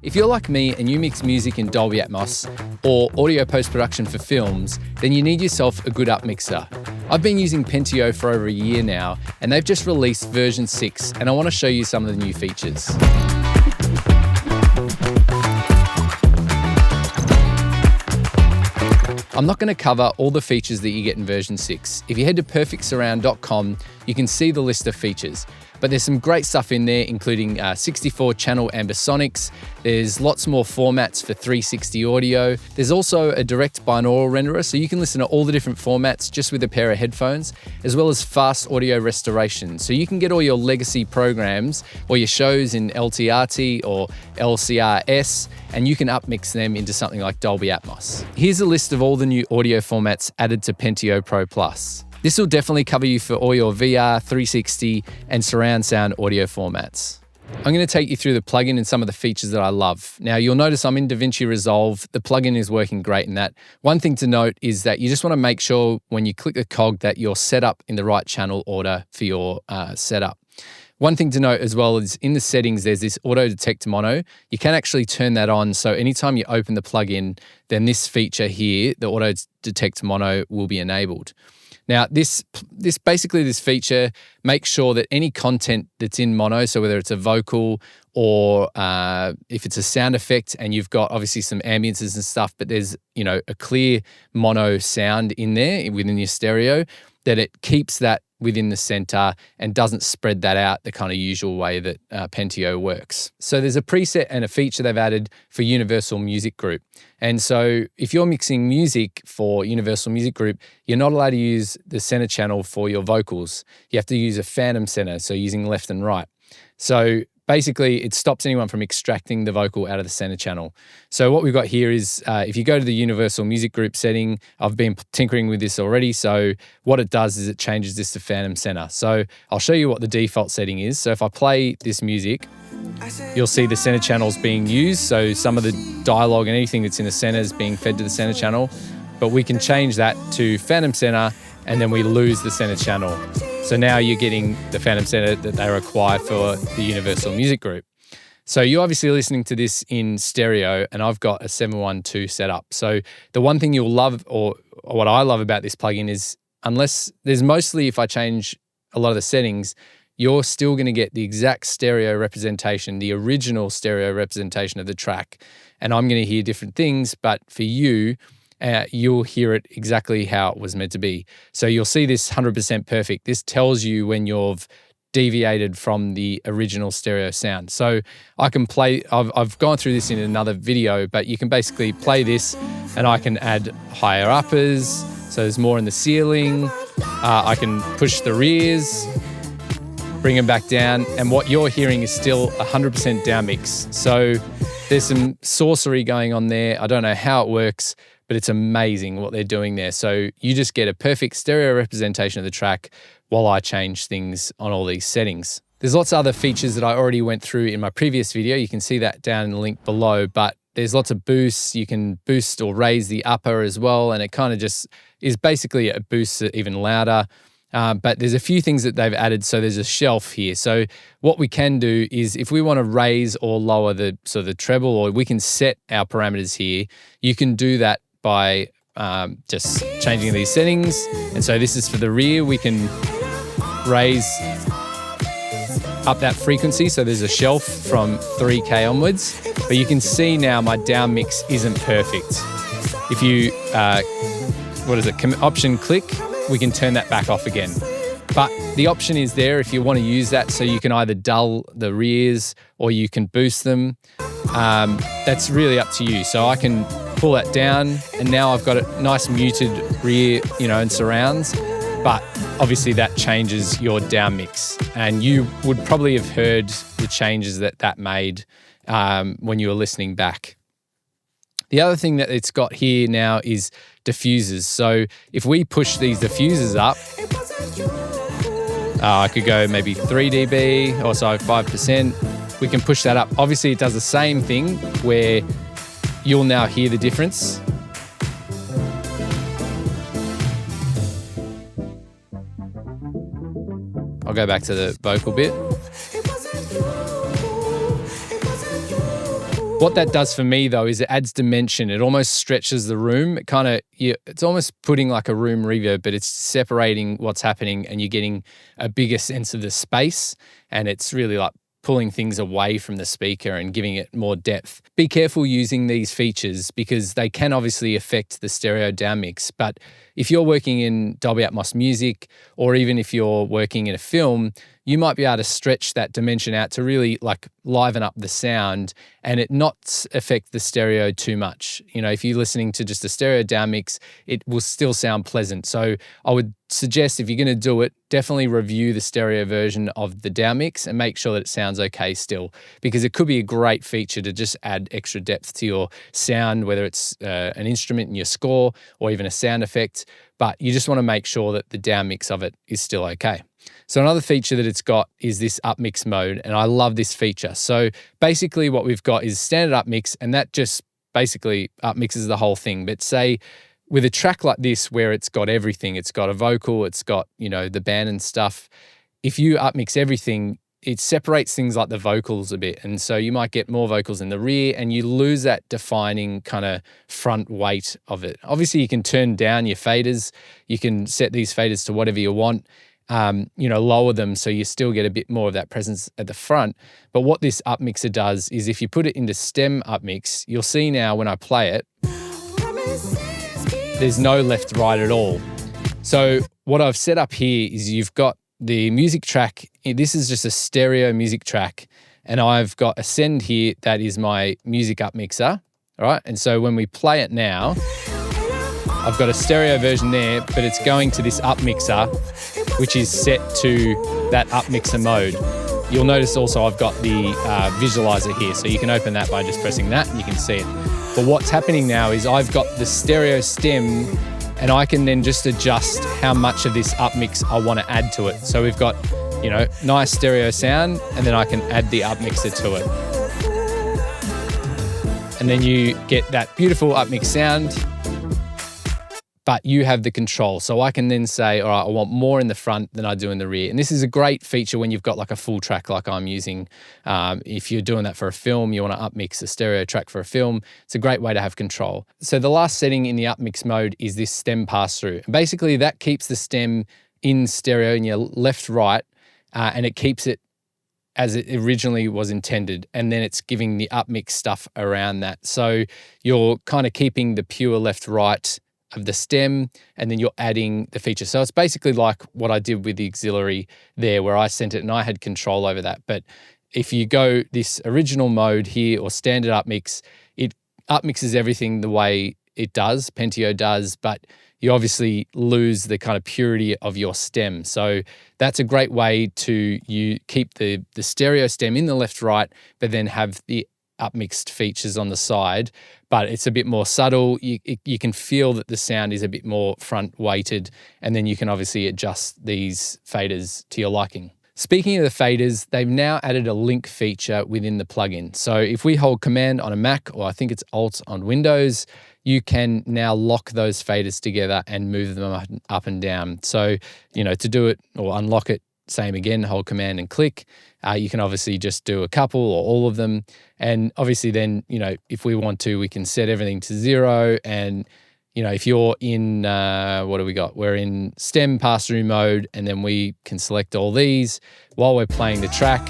If you're like me and you mix music in Dolby Atmos or audio post-production for films, then you need yourself a good upmixer. I've been using PENTEO for over a year now, and they've just released version 6, and I want to show you some of the new features. I'm not going to cover all the features that you get in version 6. If you head to perfectsurround.com, you can see the list of features. But there's some great stuff in there, including 64-channel ambisonics. There's lots more formats for 360 audio. There's also a direct binaural renderer, so you can listen to all the different formats just with a pair of headphones, as well as fast audio restoration. So you can get all your legacy programs or your shows in LTRT or LCRS, and you can upmix them into something like Dolby Atmos. Here's a list of all the new audio formats added to PENTEO Pro Plus. This will definitely cover you for all your VR, 360, and surround sound audio formats. I'm going to take you through the plugin and some of the features that I love. Now, you'll notice I'm in Davinci Resolve. The plugin is working great in that. One thing to note is that you just want to make sure when you click the cog that you're set up in the right channel order for your setup. One thing to note as well is in the settings, there's this auto detect mono. You can actually turn that on. So anytime you open the plugin, then this feature here, the auto detect mono, will be enabled. Now, this feature makes sure that any content that's in mono, so whether it's a vocal or if it's a sound effect and you've got obviously some ambiences and stuff, but there's, a clear mono sound in there within your stereo, that it keeps that within the center and doesn't spread that out the kind of usual way that PENTEO works. So there's a preset and a feature they've added for Universal Music Group. And so if you're mixing music for Universal Music Group, you're not allowed to use the center channel for your vocals. You have to use a phantom center, so using left and right. So basically, it stops anyone from extracting the vocal out of the center channel. So what we've got here is, if you go to the Universal Music Group setting, I've been tinkering with this already. So what it does is it changes this to phantom center. So I'll show you what the default setting is. So if I play this music, you'll see the center channels being used. So some of the dialogue and anything that's in the center is being fed to the center channel. But we can change that to phantom center, and then we lose the center channel. So now you're getting the phantom center that they require for the Universal Music Group. So you're obviously listening to this in stereo, and I've got a 712 set up. So the one thing you'll love, or what I love about this plugin is, unless there's mostly, if I change a lot of the settings, you're still going to get the exact stereo representation, the original stereo representation of the track. And I'm going to hear different things, but for you, you'll hear it exactly how it was meant to be. So you'll see this 100% perfect. This tells you when you've deviated from the original stereo sound. So I can play, I've gone through this in another video, but you can basically play this and I can add higher uppers. So there's more in the ceiling. I can push the rears, bring them back down. And what you're hearing is still 100% down mix. So there's some sorcery going on there. I don't know how it works, but it's amazing what they're doing there. So you just get a perfect stereo representation of the track while I change things on all these settings. There's lots of other features that I already went through in my previous video. You can see that down in the link below, but there's lots of boosts. You can boost or raise the upper as well, and it kind of just is basically a boost it even louder. But there's a few things that they've added. So there's a shelf here. So what we can do is if we want to raise or lower the treble, or we can set our parameters here, you can do that by just changing these settings. And so this is for the rear. We can raise up that frequency. So there's a shelf from 3K onwards. But you can see now my down mix isn't perfect. If you, option click, we can turn that back off again. But the option is there if you want to use that, so you can either dull the rears or you can boost them. That's really up to you. So I can pull that down, and now I've got a nice muted rear, and surrounds. But obviously that changes your down mix, and you would probably have heard the changes that made when you were listening back. The other thing that it's got here now is diffusers. So if we push these diffusers up, I could go maybe 3 dB or so, 5%. We can push that up. Obviously, it does the same thing where you'll now hear the difference. I'll go back to the vocal bit. What that does for me though is it adds dimension. It almost stretches the room. It's almost putting like a room reverb, but it's separating what's happening and you're getting a bigger sense of the space, and it's really like pulling things away from the speaker and giving it more depth. Be careful using these features because they can obviously affect the stereo down mix. But if you're working in Dolby Atmos music, or even if you're working in a film, you might be able to stretch that dimension out to really like liven up the sound and it not affect the stereo too much. You know, if you're listening to just a stereo down mix, it will still sound pleasant. So I would suggest if you're going to do it, definitely review the stereo version of the down mix and make sure that it sounds okay still, because it could be a great feature to just add extra depth to your sound, whether it's an instrument in your score or even a sound effect, but you just want to make sure that the down mix of it is still okay. So another feature that it's got is this upmix mode, and I love this feature. So basically what we've got is standard upmix, and that just basically upmixes the whole thing. But say with a track like this where it's got everything, it's got a vocal, it's got, you know, the band and stuff, if you upmix everything, it separates things like the vocals a bit. And so you might get more vocals in the rear and you lose that defining kind of front weight of it. Obviously you can turn down your faders. You can set these faders to whatever you want. Lower them so you still get a bit more of that presence at the front. But what this upmixer does is if you put it into stem upmix, you'll see now when I play it, there's no left right at all. So what I've set up here is you've got the music track. This is just a stereo music track, and I've got a send here that is my music upmixer. All right, and so when we play it now, I've got a stereo version there, but it's going to this upmixer, which is set to that upmixer mode. You'll notice also I've got the visualizer here, so you can open that by just pressing that and you can see it. But what's happening now is I've got the stereo stem and I can then just adjust how much of this upmix I want to add to it. So we've got, you know, nice stereo sound, and then I can add the upmixer to it. And then you get that beautiful upmix sound, but you have the control. So I can then say, all right, I want more in the front than I do in the rear. And this is a great feature when you've got like a full track like I'm using. If you're doing that for a film, you want to upmix a stereo track for a film, it's a great way to have control. So the last setting in the upmix mode is this stem pass-through. And basically that keeps the stem in stereo in your left, right, and it keeps it as it originally was intended, and then it's giving the upmix stuff around that. So you're kind of keeping the pure left, right of the stem, and then you're adding the feature. So it's basically like what I did with the auxiliary there, where I sent it and I had control over that. But if you go this original mode here or standard upmix, it upmixes everything the way it does, PENTEO does, but you obviously lose the kind of purity of your stem. So that's a great way to keep the stereo stem in the left, right, but then have the upmixed features on the side, but it's a bit more subtle. You can feel that the sound is a bit more front weighted, and then you can obviously adjust these faders to your liking. Speaking of the faders, they've now added a link feature within the plugin. So if we hold Command on a Mac, or I think it's Alt on Windows, you can now lock those faders together and move them up and down. So, you know, to do it or unlock it, same again, hold Command and click. You can obviously just do a couple or all of them. And obviously then, you know, if we want to, we can set everything to 0. And, you know, if you're in, what do we got? We're in stem pass-through mode, and then we can select all these. While we're playing the track,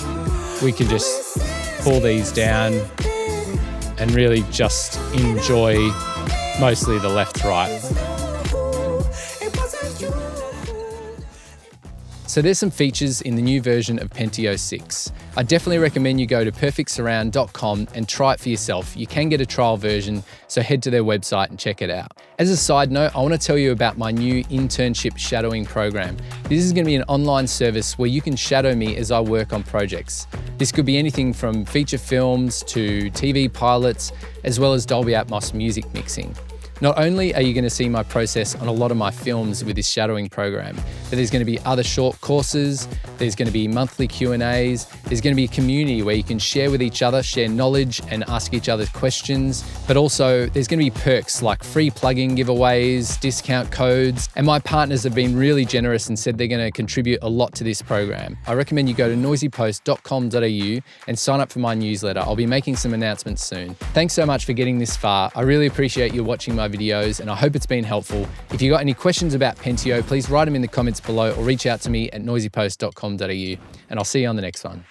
we can just pull these down and really just enjoy mostly the left, right. So there's some features in the new version of PENTEO 6. I definitely recommend you go to perfectsurround.com and try it for yourself. You can get a trial version, so head to their website and check it out. As a side note, I want to tell you about my new internship shadowing program. This is going to be an online service where you can shadow me as I work on projects. This could be anything from feature films to TV pilots, as well as Dolby Atmos music mixing. Not only are you going to see my process on a lot of my films with this shadowing program, but there's going to be other short courses, there's going to be monthly Q&As, there's going to be a community where you can share with each other, share knowledge and ask each other questions, but also there's going to be perks like free plugin giveaways, discount codes, and my partners have been really generous and said they're going to contribute a lot to this program. I recommend you go to noisypost.com.au and sign up for my newsletter. I'll be making some announcements soon. Thanks so much for getting this far. I really appreciate you watching my videos and I hope it's been helpful. If you've got any questions about PENTEO, please write them in the comments below or reach out to me at noisypost.com.au and I'll see you on the next one.